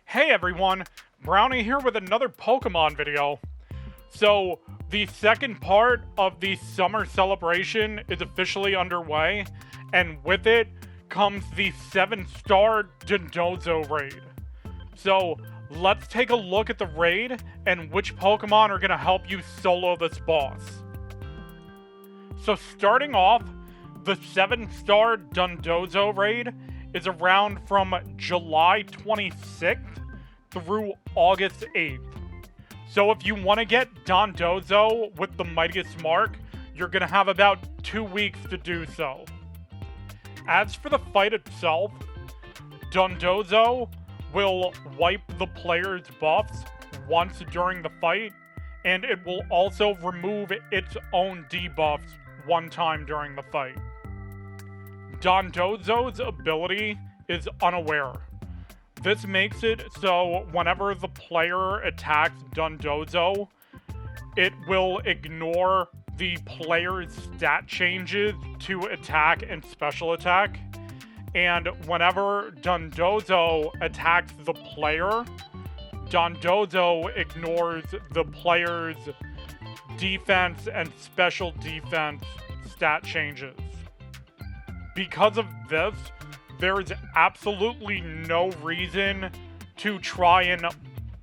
Hey everyone, Brownie here with another Pokemon video. So, the second part of the summer celebration is officially underway, and with it comes the 7-star Dondozo Raid. So, let's take a look at the raid and which Pokemon are going to help you solo this boss. So starting off, the 7-star Dondozo Raid is around from July 26th through August 8th. So if you want to get Dondozo with the Mightiest Mark, you're going to have about 2 weeks to do so. As for the fight itself, Dondozo will wipe the player's buffs once during the fight, and it will also remove its own debuffs one time during the fight. Dondozo's ability is Unaware. This makes it so whenever the player attacks Dondozo, it will ignore the player's stat changes to attack and special attack. And whenever Dondozo attacks the player, Dondozo ignores the player's defense and special defense stat changes. Because of this, there is absolutely no reason to try and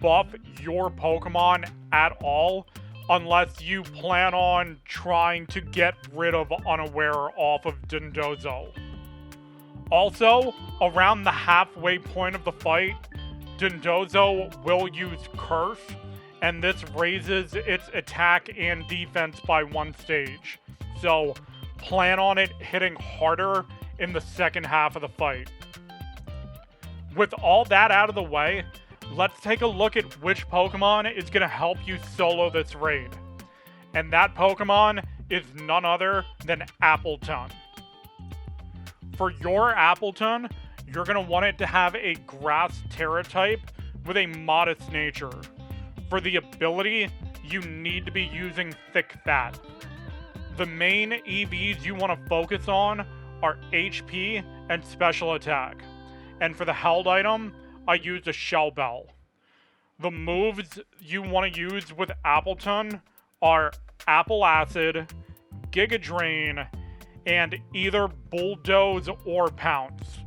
buff your Pokemon at all unless you plan on trying to get rid of Unaware off of Dondozo. Also, around the halfway point of the fight, Dondozo will use Curse, and this raises its attack and defense by 1 stage. So, plan on it hitting harder in the second half of the fight. With all that out of the way, let's take a look at which Pokemon is going to help you solo this raid. And that Pokemon is none other than Appletun. For your Appletun, you're going to want it to have a Grass Terra type with a modest nature. For the ability, you need to be using Thick Fat. The main EVs you want to focus on are HP and Special Attack. And for the held item, I used a Shell Bell. The moves you want to use with Appletun are Apple Acid, Giga Drain, and either Bulldoze or Pounce.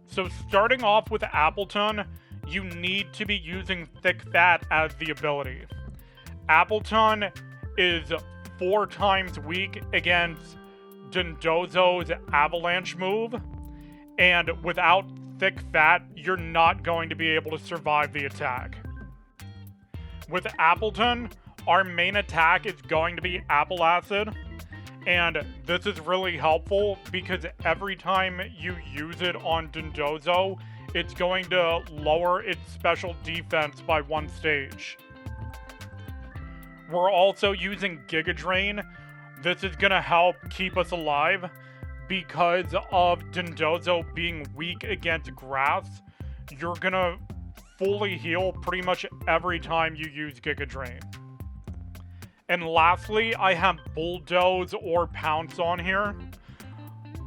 So starting off with Appletun, you need to be using Thick Fat as the ability. Appletun is 4 times weak against Dondozo's Avalanche move, and without Thick Fat, you're not going to be able to survive the attack. With Appletun, our main attack is going to be Apple Acid, and this is really helpful because every time you use it on Dondozo, it's going to lower its special defense by 1 stage. We're also using Giga Drain. This is going to help keep us alive because of Dondozo being weak against grass. You're going to fully heal pretty much every time you use Giga Drain. And lastly, I have Bulldoze or Pounce on here.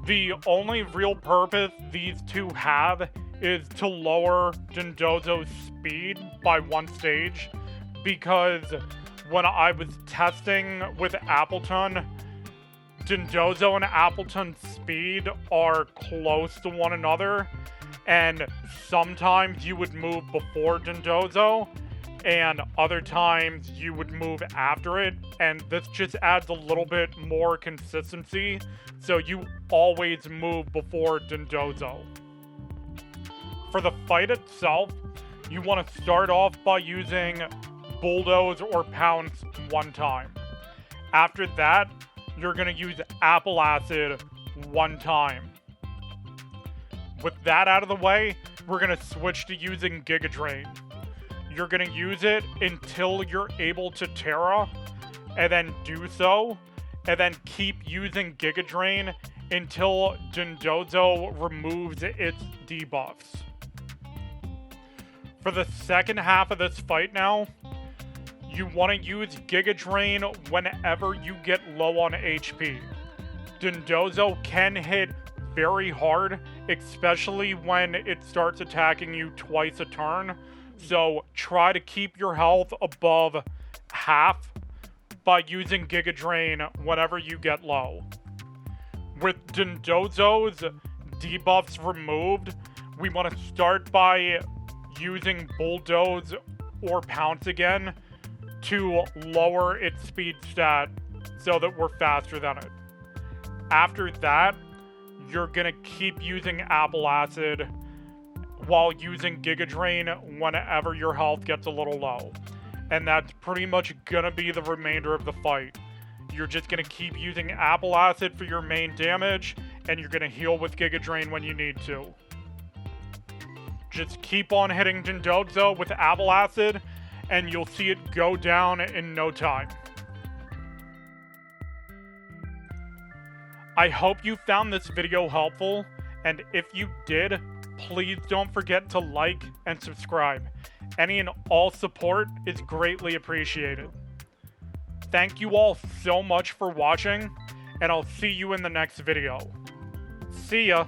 The only real purpose these two have is to lower Dondozo's speed by 1 stage, because when I was testing with Appletun, Dondozo and Appletun's speed are close to one another, and sometimes you would move before Dondozo, and other times you would move after it, and this just adds a little bit more consistency, so you always move before Dondozo. For the fight itself, you want to start off by using Bulldoze or Pounce 1 time. After that, you're going to use Apple Acid 1 time. With that out of the way, we're going to switch to using Giga Drain. You're going to use it until you're able to Terra, and then do so, and then keep using Giga Drain until Dondozo removes its debuffs. For the second half of this fight now, you want to use Giga Drain whenever you get low on HP. Dondozo can hit very hard, especially when it starts attacking you twice a turn. So try to keep your health above half by using Giga Drain whenever you get low. With Dondozo's debuffs removed, we want to start by using Bulldoze or Pounce again to lower its speed stat so that we're faster than it. After that, you're gonna keep using Apple Acid while using Giga Drain whenever your health gets a little low. And that's pretty much gonna be the remainder of the fight. You're just gonna keep using Apple Acid for your main damage, and you're gonna heal with Giga Drain when you need to. Just keep on hitting Dondozo with Apple Acid, and you'll see it go down in no time. I hope you found this video helpful, and if you did, please don't forget to like and subscribe. Any and all support is greatly appreciated. Thank you all so much for watching, and I'll see you in the next video. See ya!